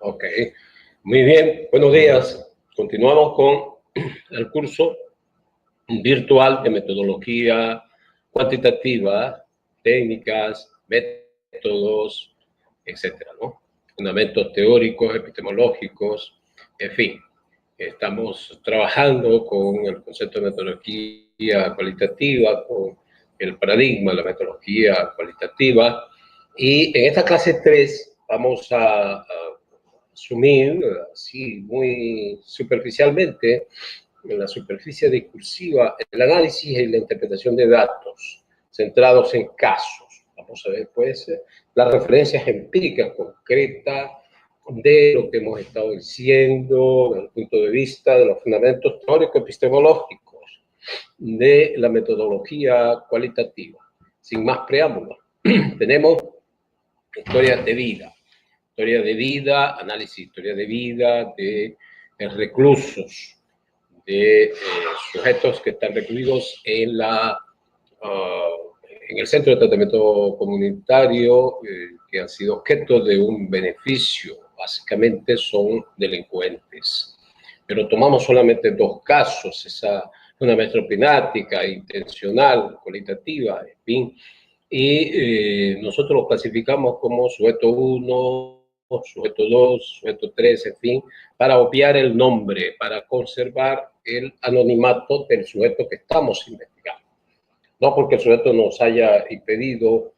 Ok, muy bien, buenos días. Continuamos con el curso virtual de metodología cuantitativa, técnicas, métodos, etcétera, ¿no? Fundamentos teóricos, epistemológicos, en fin. Estamos trabajando con el concepto de metodología cualitativa, con el paradigma de la metodología cualitativa. Y en esta clase 3 vamos a asumir, así muy superficialmente, en la superficie discursiva, el análisis y la interpretación de datos centrados en casos. Vamos a ver, pues, las referencias empíricas concretas de lo que hemos estado diciendo desde el punto de vista de los fundamentos teórico-epistemológicos de la metodología cualitativa. Sin más preámbulos, tenemos historias de vida, análisis de historia de vida de reclusos, de sujetos que están recluidos en en el centro de tratamiento comunitario, que han sido objeto de un beneficio. Básicamente son delincuentes. Pero tomamos solamente dos casos, una metropinática, intencional, cualitativa, en fin, y nosotros lo clasificamos como sujeto 1, sujeto 2, sujeto 3, en fin, para obviar el nombre, para conservar el anonimato del sujeto que estamos investigando. No porque el sujeto nos haya impedido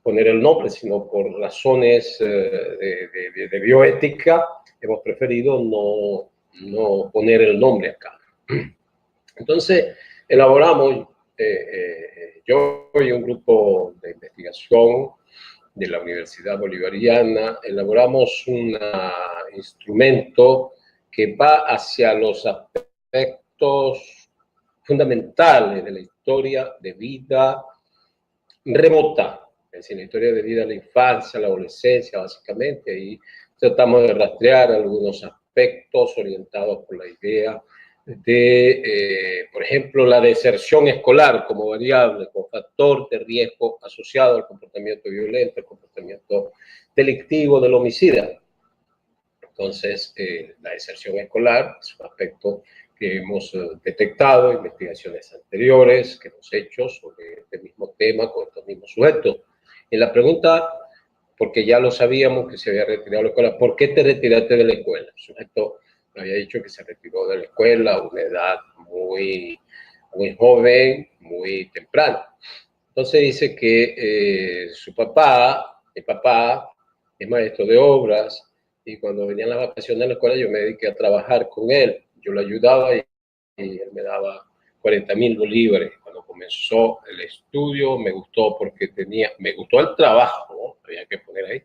poner el nombre, sino por razones de bioética, hemos preferido no poner el nombre acá. Entonces, elaboramos, yo y un grupo de investigación de la Universidad Bolivariana, elaboramos un instrumento que va hacia los aspectos fundamentales de la historia de vida remota, es decir, la historia de vida de la infancia, la adolescencia, básicamente, y tratamos de rastrear algunos aspectos orientados por la idea de, por ejemplo, la deserción escolar como variable, como factor de riesgo asociado al comportamiento violento, al comportamiento delictivo del homicida. Entonces, la deserción escolar es un aspecto que hemos detectado en investigaciones anteriores que hemos hecho sobre este mismo tema con estos mismos sujetos. En la pregunta, porque ya lo sabíamos que se había retirado de la escuela, ¿por qué te retiraste de la escuela? El sujeto me había dicho que se retiró de la escuela a una edad muy joven, muy temprana. Entonces dice que mi papá, es maestro de obras, y cuando venían las vacaciones de la escuela yo me dediqué a trabajar con él. Yo lo ayudaba y él me daba 40.000 bolívares. Cuando comenzó el estudio me gustó porque me gustó el trabajo, ¿no? Había que poner ahí,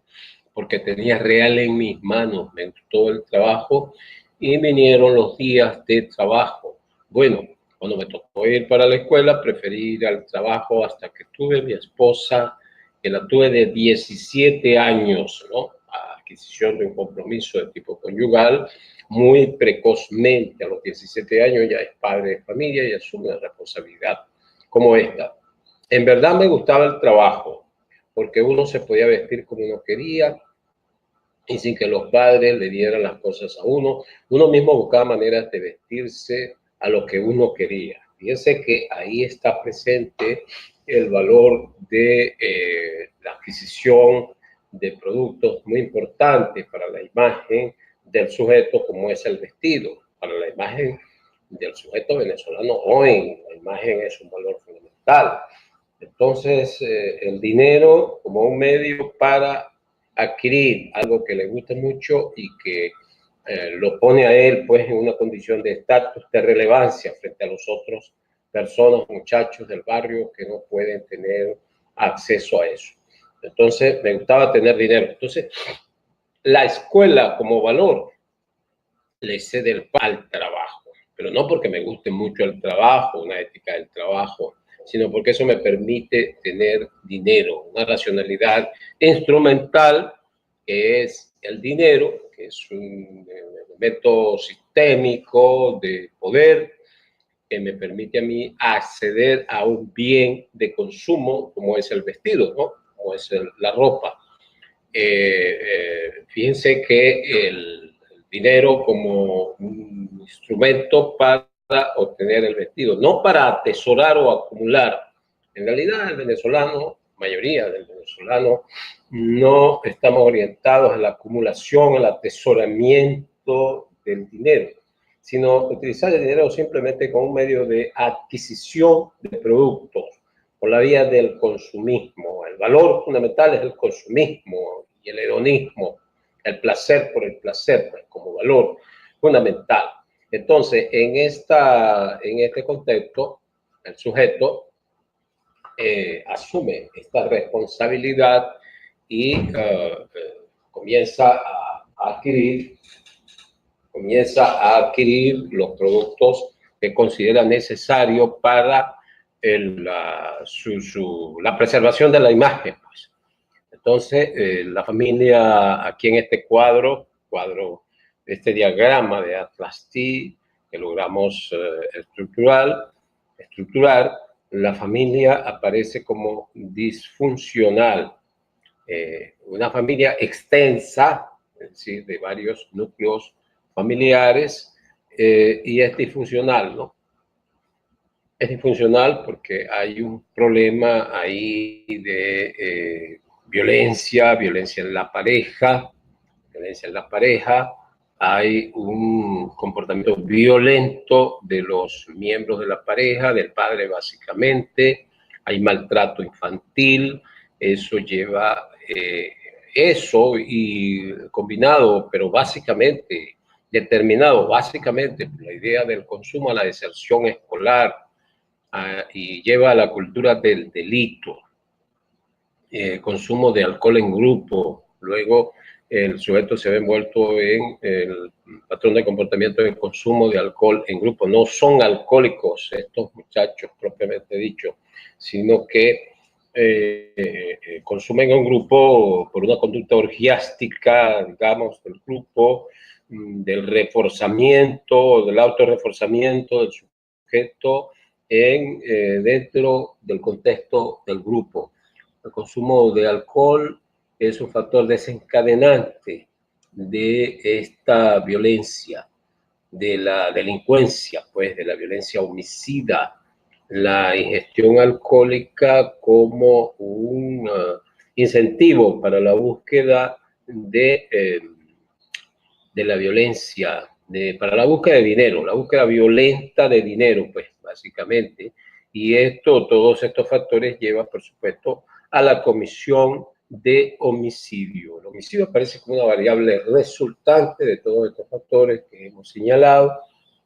porque tenía real en mis manos, me gustó el trabajo y vinieron los días de trabajo. Bueno, cuando me tocó ir para la escuela, preferí ir al trabajo hasta que tuve mi esposa, que la tuve de 17 años, ¿no? A adquisición de un compromiso de tipo conyugal, muy precozmente, a los 17 años ya es padre de familia y asume una responsabilidad como esta. En verdad me gustaba el trabajo, porque uno se podía vestir como uno quería y sin que los padres le dieran las cosas a uno. Uno mismo buscaba maneras de vestirse a lo que uno quería. Fíjense que ahí está presente el valor de la adquisición de productos muy importantes para la imagen del sujeto, como es el vestido. Para la imagen del sujeto venezolano hoy, la imagen es un valor fundamental. Entonces, el dinero como un medio para adquirir algo que le guste mucho y que lo pone a él pues en una condición de estatus, de relevancia frente a los otros personas, muchachos del barrio que no pueden tener acceso a eso. Entonces, me gustaba tener dinero. Entonces, la escuela como valor le cede al trabajo, pero no porque me guste mucho el trabajo, una ética del trabajo, sino porque eso me permite tener dinero, una racionalidad instrumental que es el dinero, que es un elemento sistémico de poder que me permite a mí acceder a un bien de consumo como es el vestido, ¿no? Como es la ropa. Fíjense que el dinero como un instrumento para obtener el vestido, no para atesorar o acumular. En realidad el venezolano, mayoría del venezolano, no estamos orientados a la acumulación, al atesoramiento del dinero, sino utilizar el dinero simplemente como un medio de adquisición de productos por la vía del consumismo. El valor fundamental es el consumismo y el hedonismo, el placer por el placer, pues, como valor fundamental. Entonces, en este contexto, el sujeto asume esta responsabilidad y comienza a adquirir los productos que considera necesario para la preservación de la imagen. Pues. Entonces, la familia, aquí en este cuadro, este diagrama de Atlas T, que logramos estructurar, la familia aparece como disfuncional. Una familia extensa, es decir, de varios núcleos familiares, y es disfuncional, ¿no? Es disfuncional porque hay un problema ahí de violencia en la pareja, hay un comportamiento violento de los miembros de la pareja, del padre básicamente, hay maltrato infantil, eso lleva, eso y combinado, pero básicamente, determinado básicamente por la idea del consumo a la deserción escolar, y lleva a la cultura del delito, consumo de alcohol en grupo, luego el sujeto se ve envuelto en el patrón de comportamiento de consumo de alcohol en grupo. No son alcohólicos estos muchachos propiamente dicho, sino que consumen en un grupo por una conducta orgiástica, digamos, del grupo, del reforzamiento, del autorreforzamiento del sujeto dentro del contexto del grupo. El consumo de alcohol es un factor desencadenante de esta violencia, de la delincuencia, pues de la violencia homicida, la ingestión alcohólica como un incentivo para la búsqueda de la violencia, para la búsqueda de dinero, la búsqueda violenta de dinero, pues básicamente. Y todos estos factores llevan, por supuesto, a la comisión de homicidio. El homicidio aparece como una variable resultante de todos estos factores que hemos señalado,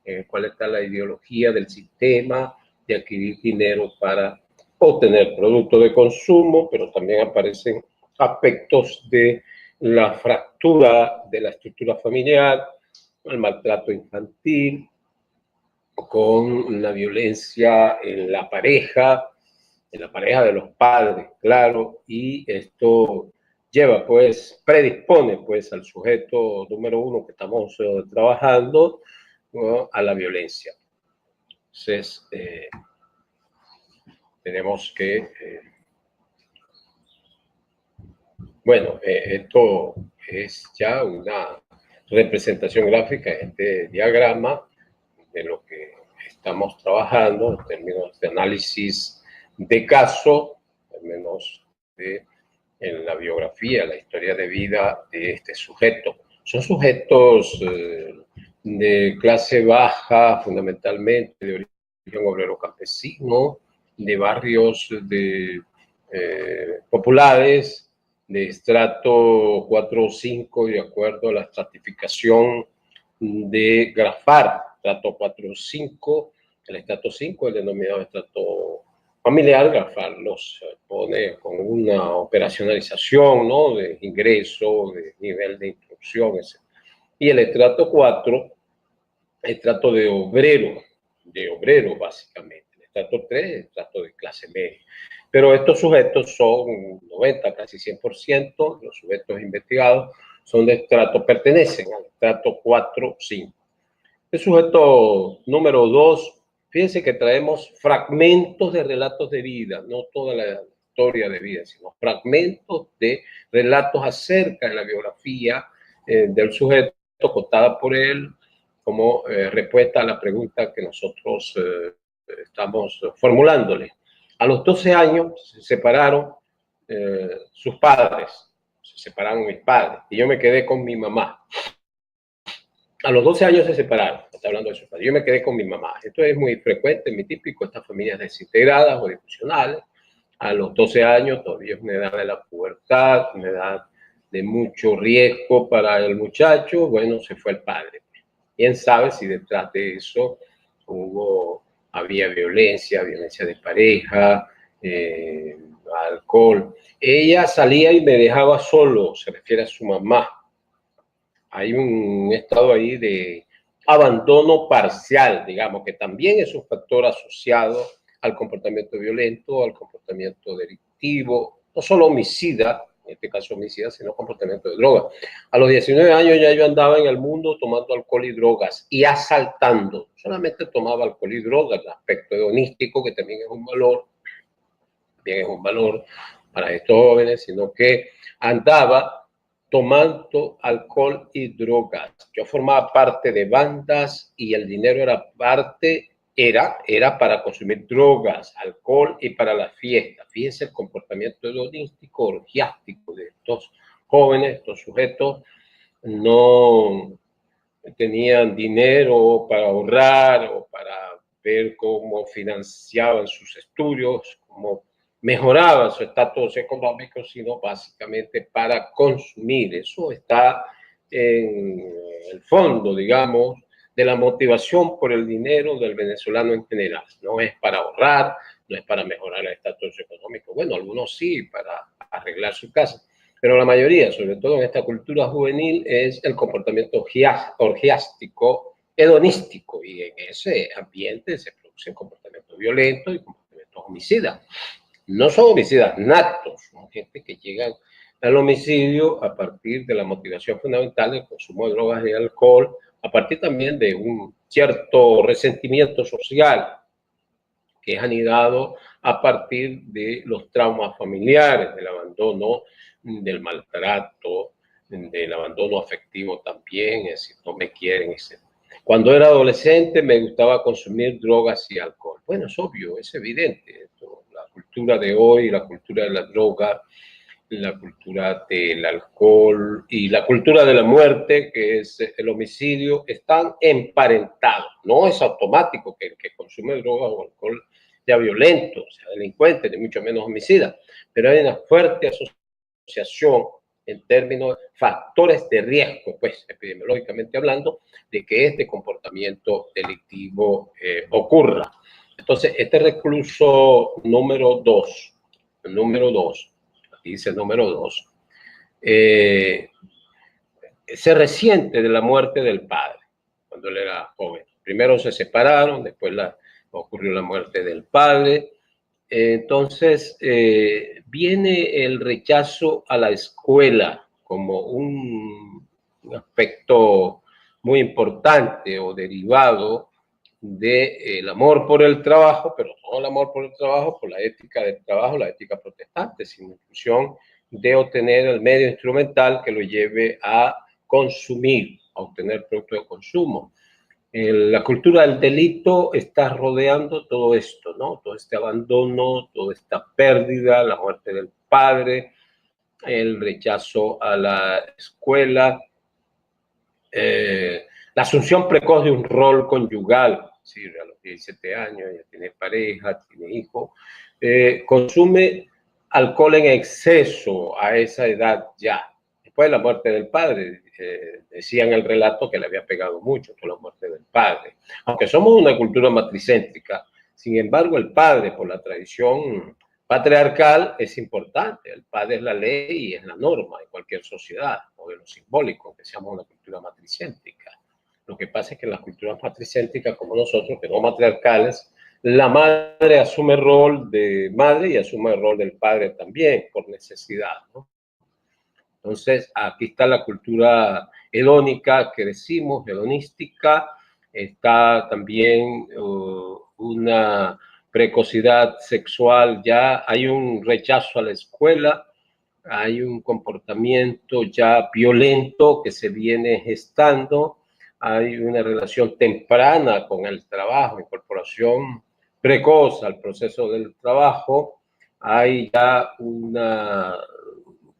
en el cual está la ideología del sistema de adquirir dinero para obtener productos de consumo, pero también aparecen aspectos de la fractura de la estructura familiar, el maltrato infantil, con la violencia en la pareja de los padres, claro, y esto lleva, pues, predispone, pues, al sujeto número uno que estamos trabajando, ¿no?, a la violencia. Entonces, tenemos que, bueno, esto es ya una representación gráfica en este diagrama de lo que estamos trabajando en términos de análisis de caso, al menos en la biografía, la historia de vida de este sujeto. Son sujetos de clase baja, fundamentalmente, de origen obrero campesino, de barrios populares, de estrato 4 o 5, de acuerdo a la estratificación de Grafar, estrato 4 o 5, el estrato 5, el denominado estrato familiar. Grafar los pone con una operacionalización, ¿no?, de ingreso, de nivel de instrucción, etc. Y el estrato 4, estrato de obrero básicamente. El estrato 3, estrato de clase media. Pero estos sujetos son 90, casi 100%, los sujetos investigados son de estrato, pertenecen al estrato 4, 5. El sujeto número 2, fíjense que traemos fragmentos de relatos de vida, no toda historia de vida, sino fragmentos de relatos acerca de la biografía del sujeto contada por él como respuesta a la pregunta que nosotros estamos formulándole. A los 12 años se separaron sus padres, se separaron mis padres, y yo me quedé con mi mamá. A los 12 años se separaron, está hablando de sus padres. Yo me quedé con mi mamá. Esto es muy frecuente, muy típico, estas familias desintegradas o disfuncionales. A los 12 años todavía es una edad de la pubertad, una edad de mucho riesgo para el muchacho. Bueno, se fue el padre. ¿Quién sabe si detrás de eso había violencia de pareja, alcohol? Ella salía y me dejaba solo, se refiere a su mamá. Hay un estado ahí de abandono parcial, digamos, que también es un factor asociado al comportamiento violento, al comportamiento delictivo, no solo homicida, en este caso homicida, sino comportamiento de droga. A los 19 años ya yo andaba en el mundo tomando alcohol y drogas y asaltando. Solamente tomaba alcohol y drogas, el aspecto hedonístico, que también es un valor para estos jóvenes, sino que andaba tomando alcohol y drogas. Yo formaba parte de bandas y el dinero era para consumir drogas, alcohol y para la fiesta. Fíjense el comportamiento hedonístico, orgiástico de estos jóvenes, estos sujetos. No tenían dinero para ahorrar o para ver cómo financiaban sus estudios, cómo mejoraban su estatus económico, sino básicamente para consumir. Eso está en el fondo, digamos, de la motivación por el dinero del venezolano en general. No es para ahorrar, no es para mejorar el estatus económico. Bueno, algunos sí, para arreglar su casa, pero la mayoría, sobre todo en esta cultura juvenil, es el comportamiento orgiástico, hedonístico, y en ese ambiente se producen comportamientos violentos y comportamientos homicidas. No son homicidas natos, son gente que llegan al homicidio a partir de la motivación fundamental del consumo de drogas y alcohol, a partir también de un cierto resentimiento social que es anidado a partir de los traumas familiares, del abandono, del maltrato, del abandono afectivo también, es decir, no me quieren, etc. Cuando era adolescente me gustaba consumir drogas y alcohol. Bueno, es obvio, es evidente. Esto, la cultura de hoy, la cultura de la droga, la cultura del alcohol y la cultura de la muerte, que es el homicidio, están emparentados. No es automático que el que consume drogas o alcohol sea violento, sea delincuente, ni mucho menos homicida, pero hay una fuerte asociación en términos de factores de riesgo, pues epidemiológicamente hablando, de que este comportamiento delictivo ocurra. Entonces, este recluso número 2, aquí dice número 2, se resiente de la muerte del padre cuando él era joven. Primero se separaron, después ocurrió la muerte del padre. Entonces viene el rechazo a la escuela como un aspecto muy importante o derivado del amor por el trabajo, pero no el amor por el trabajo, por la ética del trabajo, la ética protestante, sin inclusión de obtener el medio instrumental que lo lleve a consumir, a obtener productos de consumo. La cultura del delito está rodeando todo esto, ¿no? Todo este abandono, toda esta pérdida, la muerte del padre, el rechazo a la escuela, la asunción precoz de un rol conyugal, ¿sí? A los 17 años ya tiene pareja, tiene hijo, consume alcohol en exceso a esa edad ya. Después de la muerte del padre, decía en el relato que le había pegado mucho por la muerte del padre. Aunque somos una cultura matricéntrica, sin embargo el padre, por la tradición patriarcal, es importante. El padre es la ley y es la norma en cualquier sociedad, modelo simbólico, aunque seamos una cultura matricéntrica. Lo que pasa es que en las culturas matricéntricas como nosotros, que no matriarcales, la madre asume el rol de madre y asume el rol del padre también, por necesidad, ¿no? Entonces, aquí está la cultura hedónica que decimos, hedonística. Está también una precocidad sexual, ya hay un rechazo a la escuela, hay un comportamiento ya violento que se viene gestando, hay una relación temprana con el trabajo, incorporación precoz al proceso del trabajo, hay ya una,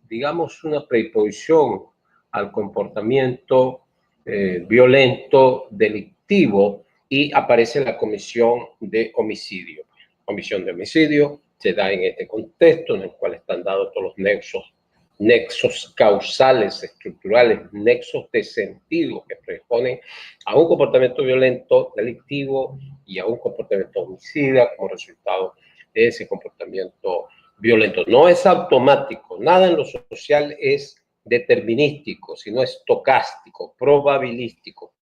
digamos, una predisposición al comportamiento violento, delictivo, y aparece la comisión de homicidio. Comisión de homicidio se da en este contexto en el cual están dados todos los nexos causales, estructurales, nexos de sentido que predisponen a un comportamiento violento, delictivo y a un comportamiento homicida como resultado de ese comportamiento violento. No es automático, nada en lo social es determinístico, sino estocástico, probabilístico.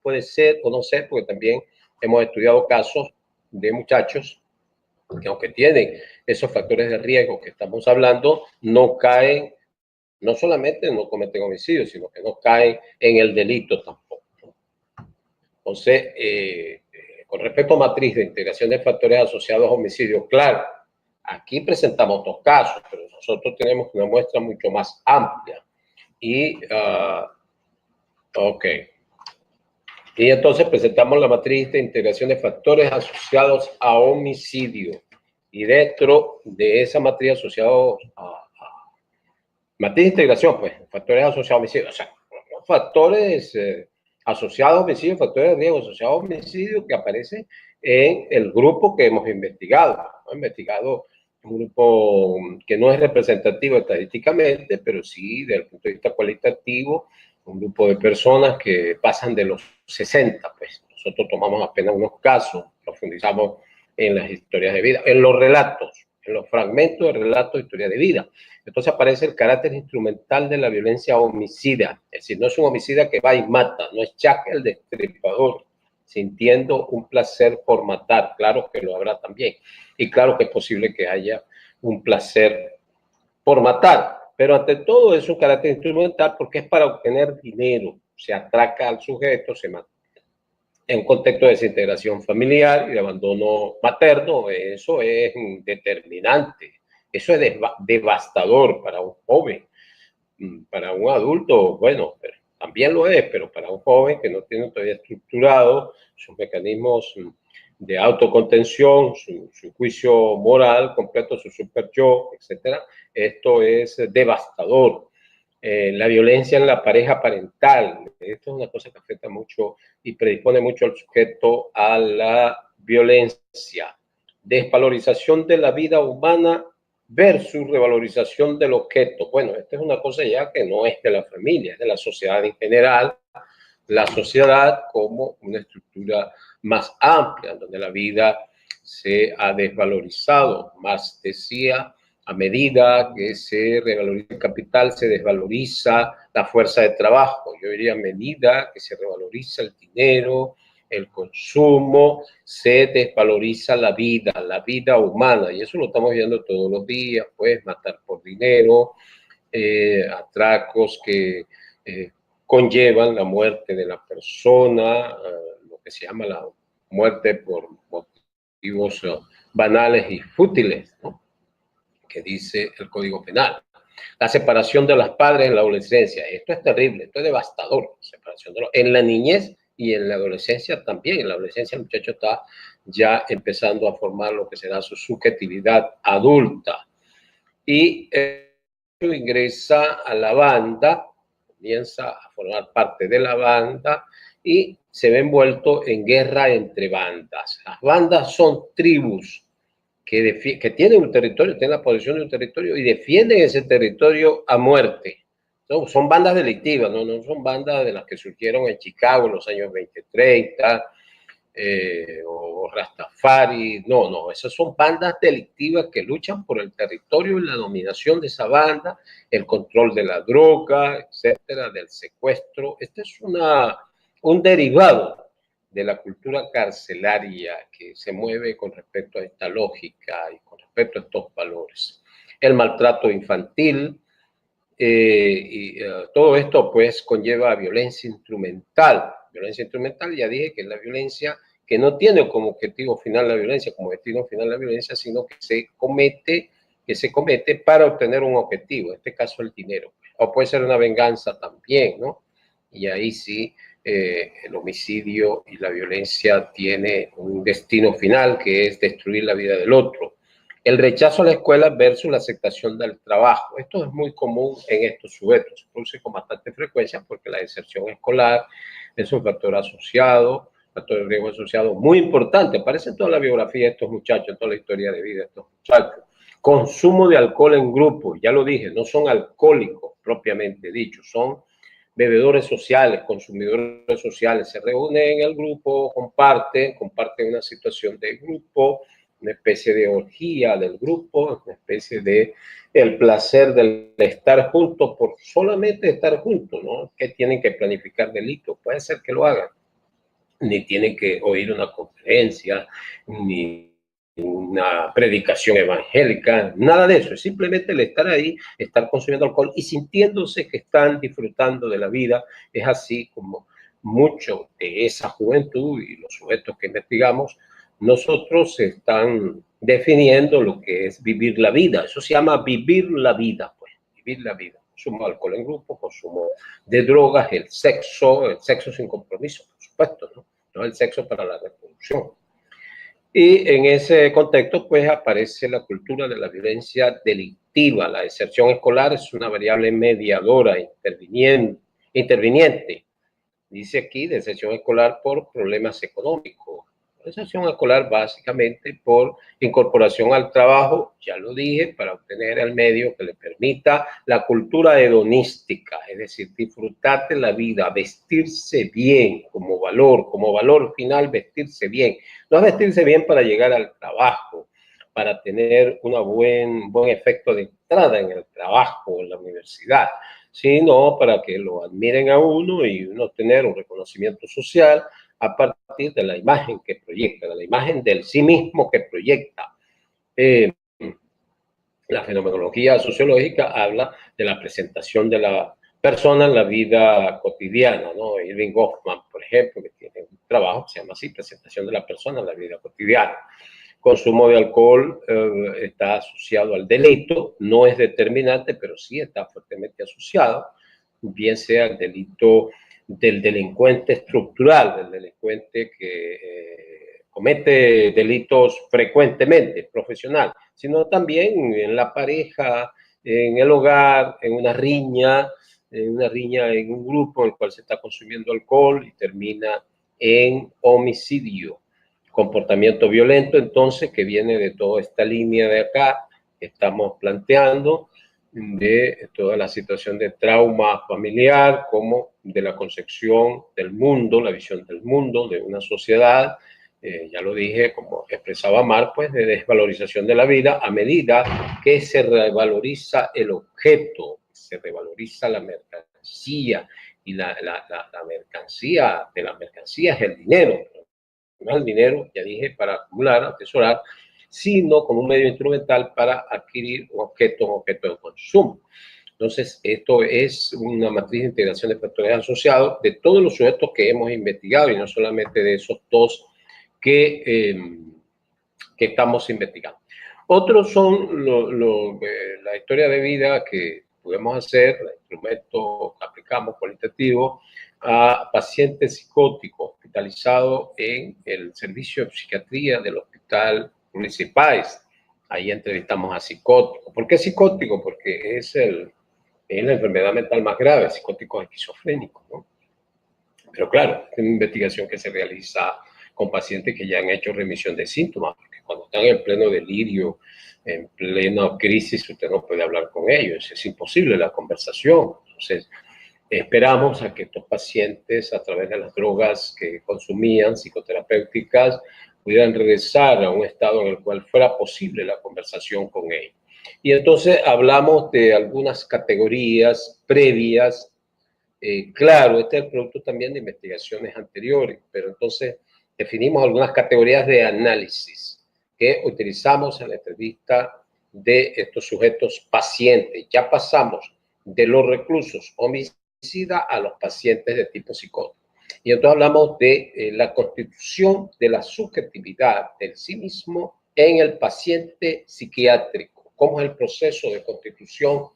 Puede ser o no ser, porque también hemos estudiado casos de muchachos que, aunque tienen esos factores de riesgo que estamos hablando, no caen, no solamente no cometen homicidio, sino que no caen en el delito tampoco. Entonces, con respecto a matriz de integración de factores asociados a homicidios, claro, aquí presentamos dos casos, pero nosotros tenemos una muestra mucho más amplia. Y, ok. Y entonces presentamos la matriz de integración de factores asociados a homicidio. Y dentro de esa matriz asociados a matriz de integración, pues, factores asociados a homicidio, o sea, factores asociados a homicidio, factores de riesgo asociados a homicidio que aparecen en el grupo que hemos investigado. Hemos investigado un grupo que no es representativo estadísticamente, pero sí desde el punto de vista cualitativo, un grupo de personas que pasan de los 60, pues. Nosotros tomamos apenas unos casos, profundizamos en las historias de vida, en los relatos, en los fragmentos de relatos de historia de vida. Entonces aparece el carácter instrumental de la violencia homicida, es decir, no es un homicida que va y mata, no es Jack el Destripador, sintiendo un placer por matar, claro que lo habrá también, y claro que es posible que haya un placer por matar, pero ante todo es un carácter instrumental porque es para obtener dinero, se atraca al sujeto, se mata. En un contexto de desintegración familiar y de abandono materno, eso es determinante, eso es devastador para un joven, para un adulto, bueno, pero también lo es, pero para un joven que no tiene todavía estructurado sus mecanismos de autocontención, su juicio moral completo, su super yo, etcétera, esto es devastador. La violencia en la pareja parental, esto es una cosa que afecta mucho y predispone mucho al sujeto a la violencia. Desvalorización de la vida humana versus revalorización del objeto. Bueno, esta es una cosa ya que no es de la familia, es de la sociedad en general, la sociedad como una estructura más amplia, donde la vida se ha desvalorizado. Más decía, a medida que se revaloriza el capital, se desvaloriza la fuerza de trabajo. Yo diría, a medida que se revaloriza el dinero, el consumo, se desvaloriza la vida humana. Y eso lo estamos viendo todos los días, pues, matar por dinero, atracos que conllevan la muerte de la persona, lo que se llama la muerte por motivos banales y fútiles, ¿no?, que dice el Código Penal. La separación de los padres en la adolescencia. Esto es terrible, esto es devastador. Separación de en la niñez y en la adolescencia también. En la adolescencia el muchacho está ya empezando a formar lo que será su subjetividad adulta. Y ingresa a la banda, comienza a formar parte de la banda y se ve envuelto en guerra entre bandas. Las bandas son tribus que tienen un territorio, tienen la posesión de un territorio y defienden ese territorio a muerte. Son bandas delictivas, no son bandas de las que surgieron en Chicago en los años 20, 30, o Rastafari, no, esas son bandas delictivas que luchan por el territorio y la dominación de esa banda, el control de la droga, etcétera, del secuestro. Este es un derivado de la cultura carcelaria que se mueve con respecto a esta lógica y con respecto a estos valores. El maltrato infantil, todo esto pues conlleva violencia instrumental. Violencia instrumental, ya dije que es la violencia que no tiene como objetivo final la violencia, como destino final la violencia, sino que se comete para obtener un objetivo, en este caso el dinero. O puede ser una venganza también, ¿no? Y ahí sí, el homicidio y la violencia tiene un destino final, que es destruir la vida del otro. El rechazo a la escuela versus la aceptación del trabajo. Esto es muy común en estos sujetos, se produce con bastante frecuencia porque la deserción escolar es un factor asociado, factor de riesgo asociado muy importante. Aparece en toda la biografía de estos muchachos, en toda la historia de vida de estos muchachos. Consumo de alcohol en grupo, ya lo dije, no son alcohólicos propiamente dicho, son bebedores sociales, consumidores sociales, se reúnen en el grupo, comparten una situación de grupo, una especie de orgía del grupo, una especie de el placer de estar juntos por solamente estar juntos, ¿no? Que tienen que planificar delitos, puede ser que lo hagan, ni tienen que oír una conferencia, ni una predicación evangélica, nada de eso, es simplemente el estar ahí, estar consumiendo alcohol y sintiéndose que están disfrutando de la vida. Es así como mucho de esa juventud y los sujetos que investigamos, nosotros están definiendo lo que es vivir la vida. Eso se llama vivir la vida, pues, vivir la vida. Consumo de alcohol en grupo, consumo de drogas, el sexo sin compromiso, por supuesto, ¿no? No el sexo para la reproducción. Y en ese contexto, pues, aparece la cultura de la violencia delictiva. La deserción escolar es una variable mediadora, interviniente. Dice aquí, deserción escolar por problemas económicos. Deserción escolar básicamente por incorporación al trabajo, ya lo dije, para obtener el medio que le permita la cultura hedonística, es decir, disfrutar de la vida, vestirse bien como valor final, vestirse bien. No es vestirse bien para llegar al trabajo, para tener un buen efecto de entrada en el trabajo, en la universidad, sino para que lo admiren a uno y uno tener un reconocimiento social a partir de la imagen que proyecta, de la imagen del sí mismo que proyecta. La fenomenología sociológica habla de la presentación de la persona en la vida cotidiana, ¿no? Irving Goffman, por ejemplo, que tiene un trabajo que se llama así, presentación de la persona en la vida cotidiana. Consumo de alcohol está asociado al delito, no es determinante, pero sí está fuertemente asociado, bien sea el delito del delincuente estructural, del delincuente que comete delitos frecuentemente, profesional, sino también en la pareja, en el hogar, en una riña en un grupo en el cual se está consumiendo alcohol y termina en homicidio. Comportamiento violento, entonces, que viene de toda esta línea de acá que estamos planteando, de toda la situación de trauma familiar, como de la concepción del mundo, la visión del mundo, de una sociedad, ya lo dije, como expresaba Marx, pues de desvalorización de la vida a medida que se revaloriza el objeto, se revaloriza la mercancía, y la mercancía de las mercancías es el dinero, no el dinero, ya dije, para acumular, atesorar, sino como un medio instrumental para adquirir un objeto de consumo. Entonces, esto es una matriz de integración de factores asociados de todos los sujetos que hemos investigado y no solamente de esos dos que estamos investigando. Otros son la historia de vida que podemos hacer, el instrumento que aplicamos cualitativo a pacientes psicóticos hospitalizados en el servicio de psiquiatría del Hospital Municipal. Ahí entrevistamos a psicóticos. ¿Por qué psicótico? Porque es la enfermedad mental más grave, psicóticos esquizofrénicos, ¿no? Pero claro, es una investigación que se realiza con pacientes que ya han hecho remisión de síntomas, porque cuando están en pleno delirio, en plena crisis, usted no puede hablar con ellos, es imposible la conversación. Entonces, esperamos a que estos pacientes, a través de las drogas que consumían, psicoterapéuticas, pudieran regresar a un estado en el cual fuera posible la conversación con ellos. Y entonces hablamos de algunas categorías previas. Claro, este es el producto también de investigaciones anteriores, pero entonces definimos algunas categorías de análisis que utilizamos en la entrevista de estos sujetos pacientes. Ya pasamos de los reclusos homicidas a los pacientes de tipo psicótico. Y entonces hablamos de la constitución de la subjetividad del sí mismo en el paciente psiquiátrico. ¿Cómo es el proceso de constitución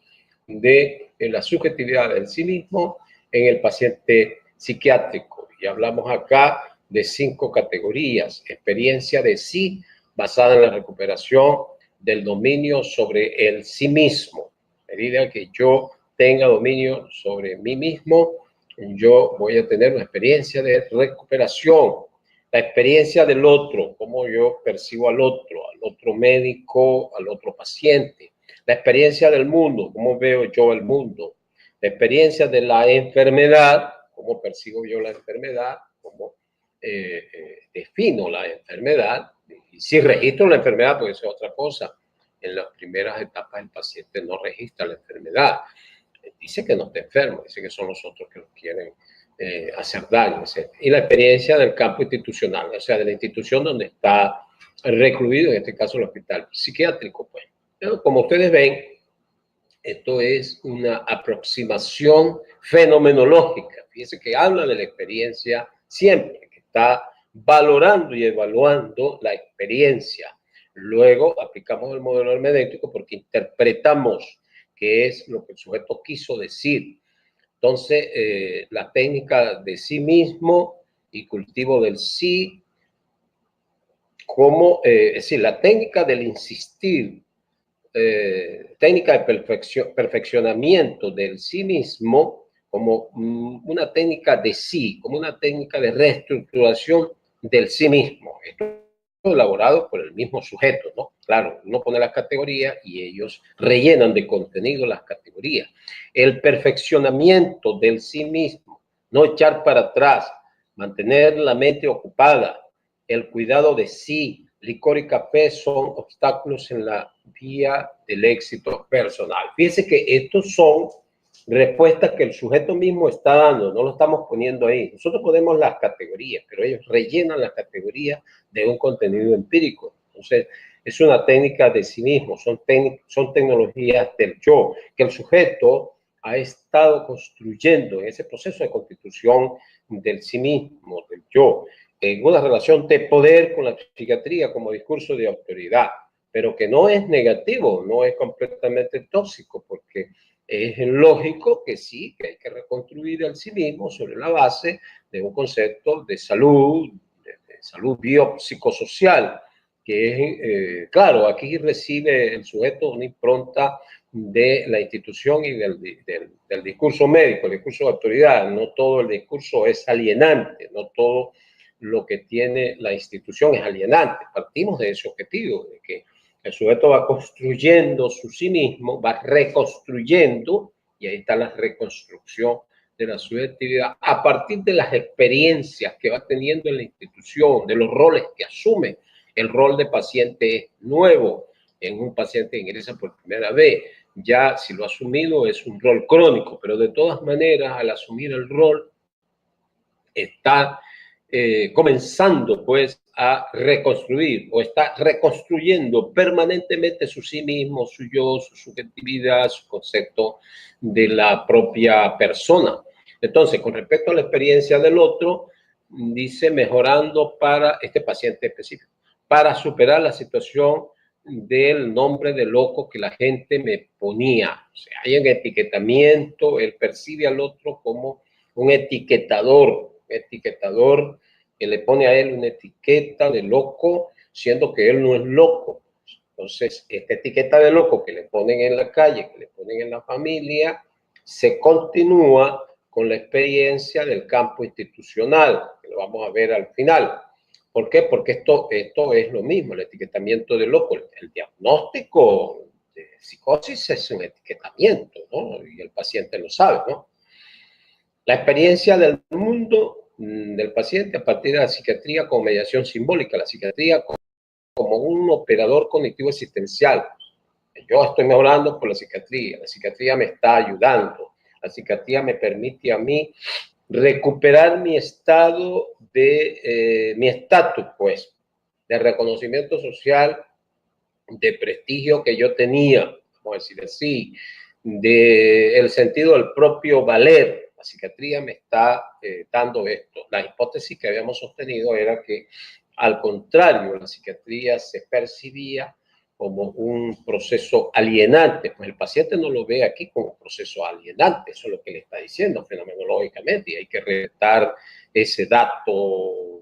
de la subjetividad del sí mismo en el paciente psiquiátrico? Y hablamos acá de 5 categorías. Experiencia de sí basada en la recuperación del dominio sobre el sí mismo. A medida que yo tenga dominio sobre mí mismo, yo voy a tener una experiencia de recuperación. La experiencia del otro, cómo yo percibo al otro médico, al otro paciente. La experiencia del mundo, cómo veo yo el mundo. La experiencia de la enfermedad, cómo percibo yo la enfermedad, cómo defino la enfermedad. Y si registro la enfermedad, puede ser otra cosa. En las primeras etapas el paciente no registra la enfermedad. Dice que no está enfermo, dice que son los otros que lo quieren hacer daño, etc. Y la experiencia del campo institucional, o sea, de la institución donde está recluido, en este caso el hospital psiquiátrico. Pues. Pero como ustedes ven, esto es una aproximación fenomenológica. Fíjense que habla de la experiencia siempre, que está valorando y evaluando la experiencia. Luego aplicamos el modelo hermenéutico porque interpretamos qué es lo que el sujeto quiso decir. Entonces, la técnica de sí mismo y cultivo del sí, como, es decir, la técnica del insistir, técnica de perfeccionamiento del sí mismo como una técnica de sí, como una técnica de reestructuración del sí mismo. Esto es elaborado por el mismo sujeto, ¿no? Claro, uno pone las categorías y ellos rellenan de contenido las categorías. El perfeccionamiento del sí mismo, no echar para atrás, mantener la mente ocupada, el cuidado de sí, licor y café son obstáculos en la vía del éxito personal. Fíjense que estos son respuestas que el sujeto mismo está dando, no lo estamos poniendo ahí. Nosotros ponemos las categorías, pero ellos rellenan las categorías de un contenido empírico. Entonces, es una técnica de sí mismo, son tecnologías del yo, que el sujeto ha estado construyendo en ese proceso de constitución del sí mismo, del yo, en una relación de poder con la psiquiatría como discurso de autoridad, pero que no es negativo, no es completamente tóxico, porque es lógico que sí, que hay que reconstruir el sí mismo sobre la base de un concepto de salud, de salud biopsicosocial, que es, claro, aquí recibe el sujeto una impronta de la institución y del discurso médico, el discurso de autoridad. No todo el discurso es alienante, no todo lo que tiene la institución es alienante. Partimos de ese objetivo, de que el sujeto va construyendo su sí mismo, va reconstruyendo, y ahí está la reconstrucción de la subjetividad, a partir de las experiencias que va teniendo en la institución, de los roles que asume. El rol de paciente es nuevo en un paciente que ingresa por primera vez. Ya si lo ha asumido es un rol crónico, pero de todas maneras al asumir el rol está comenzando pues a reconstruir o está reconstruyendo permanentemente su sí mismo, su yo, su subjetividad, su concepto de la propia persona. Entonces, con respecto a la experiencia del otro, dice mejorando para este paciente específico, para superar la situación del nombre de loco que la gente me ponía. O sea, hay un etiquetamiento, él percibe al otro como un etiquetador que le pone a él una etiqueta de loco, siendo que él no es loco. Entonces, esta etiqueta de loco que le ponen en la calle, que le ponen en la familia, se continúa con la experiencia del campo institucional, que lo vamos a ver al final. ¿Por qué? Porque esto es lo mismo, el etiquetamiento de loco. El diagnóstico de psicosis es un etiquetamiento, ¿no? Y el paciente lo sabe, ¿no? La experiencia del mundo del paciente a partir de la psiquiatría como mediación simbólica, la psiquiatría como un operador cognitivo existencial. Yo estoy mejorando por la psiquiatría me está ayudando, la psiquiatría me permite a mí recuperar mi estado mi estatus, pues, de reconocimiento social, de prestigio que yo tenía, vamos a decir así, del sentido del propio valer, la psiquiatría me está dando esto. La hipótesis que habíamos sostenido era que, al contrario, la psiquiatría se percibía como un proceso alienante, pues el paciente no lo ve aquí como un proceso alienante, eso es lo que le está diciendo fenomenológicamente, y hay que respetar ese dato,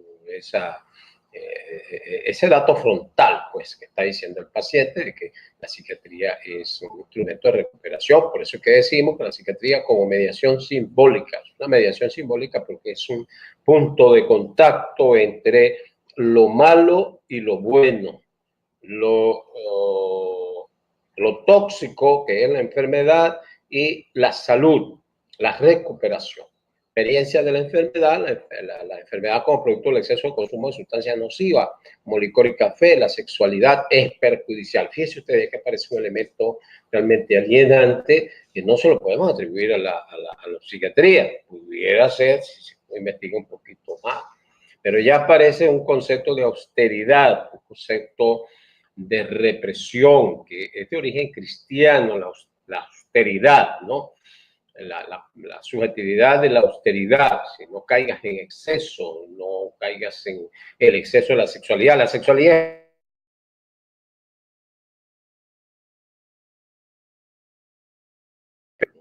ese dato frontal, pues, que está diciendo el paciente, de que la psiquiatría es un instrumento de recuperación. Por eso es que decimos que la psiquiatría como mediación simbólica, es una mediación simbólica porque es un punto de contacto entre lo malo y lo bueno, lo tóxico, que es la enfermedad, y la salud, la recuperación. Experiencia de la enfermedad, la enfermedad como producto del exceso de consumo de sustancias nocivas, como licor y café. La sexualidad es perjudicial. Fíjense ustedes que parece un elemento realmente alienante que no se lo podemos atribuir a la psiquiatría. Pudiera ser si se investiga un poquito más. Pero ya aparece un concepto de austeridad, un concepto de represión, que es de origen cristiano, la austeridad, ¿no? La subjetividad de la austeridad, si no caigas en exceso, no caigas en el exceso de la sexualidad. La sexualidad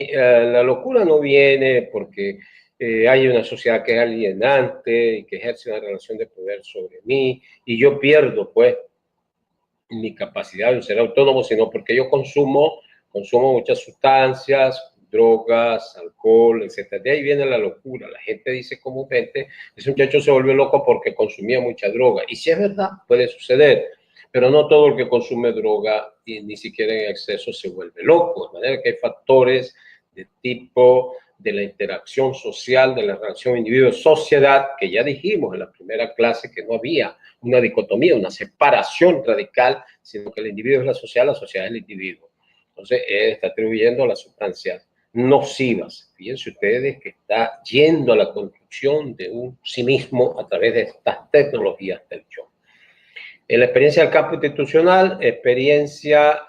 la locura no viene porque hay una sociedad que es alienante y que ejerce una relación de poder sobre mí y yo pierdo, pues, mi capacidad de ser autónomo, sino porque yo consumo muchas sustancias, drogas, alcohol, etc. De ahí viene la locura. La gente dice comúnmente, ese muchacho se volvió loco porque consumía mucha droga. Y si es verdad, puede suceder, pero no todo el que consume droga y ni siquiera en exceso se vuelve loco. De manera que hay factores de tipo de la interacción social, de la relación individuo-sociedad, que ya dijimos en la primera clase que no había una dicotomía, una separación radical, sino que el individuo es la sociedad es el individuo. Entonces, él está atribuyendo a las sustancias nocivas. Fíjense ustedes que está yendo a la construcción de un sí mismo a través de estas tecnologías del yo. En la experiencia del campo institucional, experiencia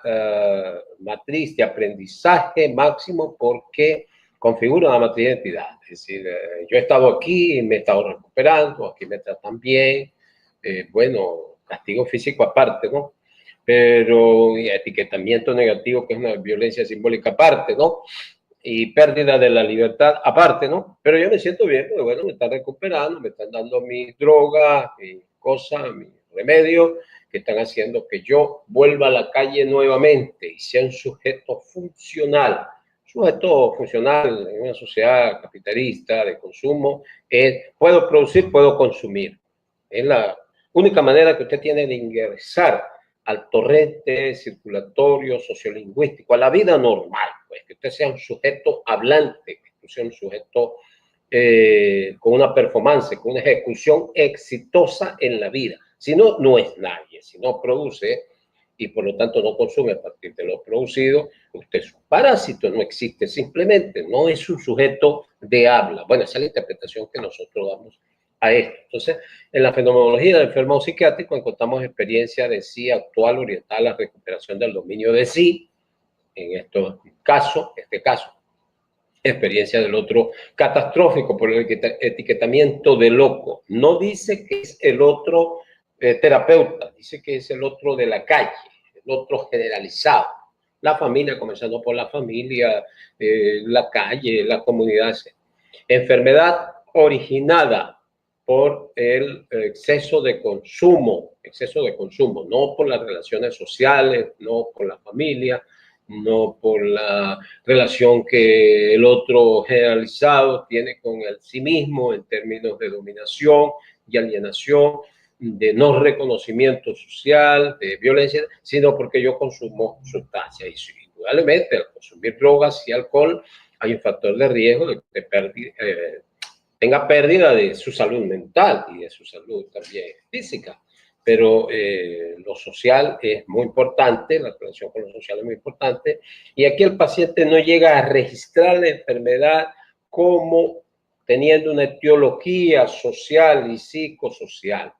matriz de aprendizaje máximo porque configura una matriz de identidad. Es decir, yo he estado aquí, me he estado recuperando, aquí me tratan bien, bueno, castigo físico aparte, ¿no? Pero y etiquetamiento negativo, que es una violencia simbólica aparte, ¿no? Y pérdida de la libertad aparte, ¿no? Pero yo me siento bien, porque bueno, me están recuperando, me están dando mis drogas, mis cosas, mis remedios, que están haciendo que yo vuelva a la calle nuevamente y sea un sujeto funcional. Sujeto funcional en una sociedad capitalista de consumo es, puedo producir, puedo consumir. Es la única manera que usted tiene de ingresar al torrente circulatorio sociolingüístico, a la vida normal, pues, que usted sea un sujeto hablante, que usted sea un sujeto con una performance, con una ejecución exitosa en la vida. Si no, no es nadie. Si no produce y por lo tanto no consume a partir de lo producido, usted es un parásito, no existe simplemente, no es un sujeto de habla. Bueno, esa es la interpretación que nosotros damos a esto. Entonces, en la fenomenología del enfermo psiquiátrico encontramos experiencia de sí actual orientada a la recuperación del dominio de sí, en este caso, experiencia del otro catastrófico por el etiquetamiento de loco. No dice que es el otro terapeuta, dice que es el otro de la calle, el otro generalizado. La familia, comenzando por la familia, la calle, la comunidad. Enfermedad originada por el exceso de consumo, no por las relaciones sociales, no por la familia, no por la relación que el otro generalizado tiene con el sí mismo en términos de dominación y alienación, de no reconocimiento social, de violencia, sino porque yo consumo sustancias. Y indudablemente al consumir drogas y alcohol hay un factor de riesgo de que tenga pérdida de su salud mental y de su salud también física. Pero lo social es muy importante, la relación con lo social es muy importante, y aquí el paciente no llega a registrar la enfermedad como teniendo una etiología social y psicosocial.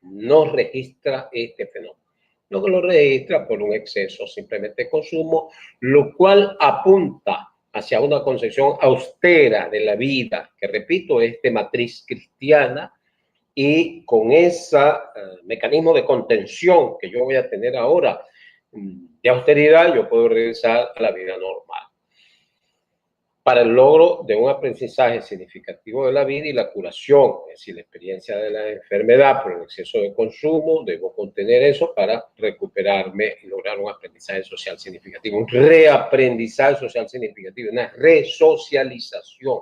No registra este fenómeno. Luego lo registra por un exceso simplemente de consumo, lo cual apunta hacia una concepción austera de la vida, que repito, es de matriz cristiana, y con ese mecanismo de contención que yo voy a tener ahora de austeridad, yo puedo regresar a la vida normal. Para el logro de un aprendizaje significativo de la vida y la curación, es decir, la experiencia de la enfermedad por el exceso de consumo, debo contener eso para recuperarme y lograr un aprendizaje social significativo, un reaprendizaje social significativo, una resocialización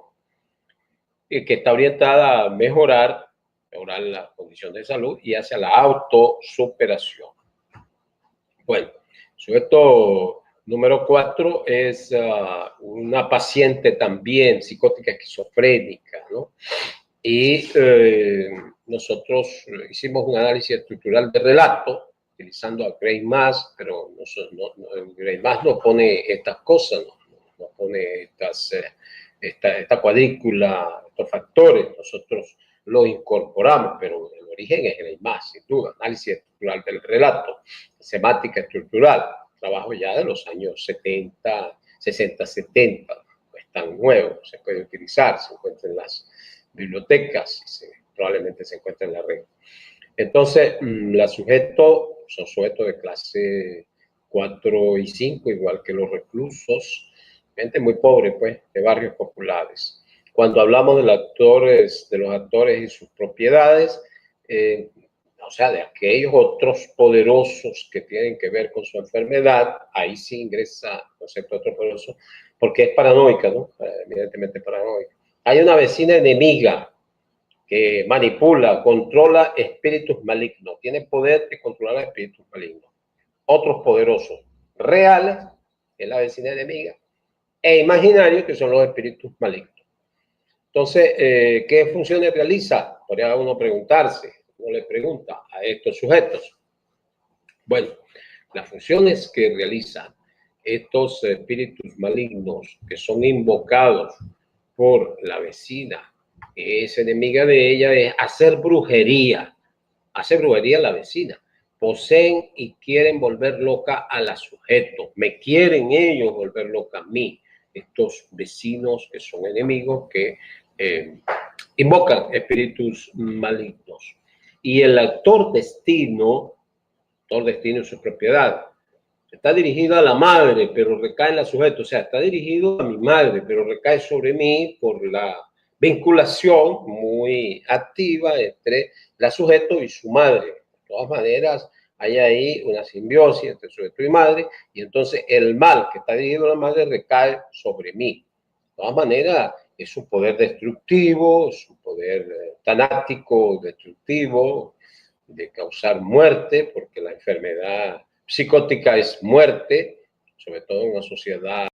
que está orientada a mejorar la condición de salud y hacia la autosuperación. Bueno, sujeto número 4 es una paciente también psicótica esquizofrénica, ¿no? Y nosotros hicimos un análisis estructural de relato utilizando a Gray Mass, pero Gray Mass no pone estas cosas, no pone esta cuadrícula, estos factores, nosotros lo incorporamos, pero el origen es Gray Mass, sin duda, análisis estructural del relato, semática estructural, trabajo ya de los años 70, 60, 70, no es tan nuevo, se puede utilizar, se encuentra en las bibliotecas, probablemente se encuentra en la red. Entonces, los sujetos son sujetos de clase 4 y 5, igual que los reclusos, gente muy pobre, pues, de barrios populares. Cuando hablamos de los actores y sus propiedades, o sea, de aquellos otros poderosos que tienen que ver con su enfermedad, ahí sí ingresa el concepto de otro poderoso, porque es paranoica, ¿no? Evidentemente paranoica. Hay una vecina enemiga que manipula, controla espíritus malignos, tiene poder de controlar espíritus malignos. Otros poderosos reales, que es la vecina enemiga, e imaginarios, que son los espíritus malignos. Entonces, ¿qué funciones realiza? Podría uno preguntarse, uno le pregunta a estos sujetos. Bueno, las funciones que realizan estos espíritus malignos que son invocados por la vecina, que es enemiga de ella, es hacer brujería a la vecina. Poseen y quieren volver loca a la sujeto. Me quieren ellos volver loca a mí. Estos vecinos que son enemigos que invocan espíritus malignos. Y el actor destino y su propiedad, está dirigido a la madre, pero recae en la sujeto. O sea, está dirigido a mi madre, pero recae sobre mí por la vinculación muy activa entre la sujeto y su madre. De todas maneras, hay ahí una simbiosis entre sujeto y madre, y entonces el mal que está dirigido a la madre recae sobre mí. De todas maneras, es un poder destructivo, es un poder tanático destructivo, de causar muerte, porque la enfermedad psicótica es muerte, sobre todo en una sociedad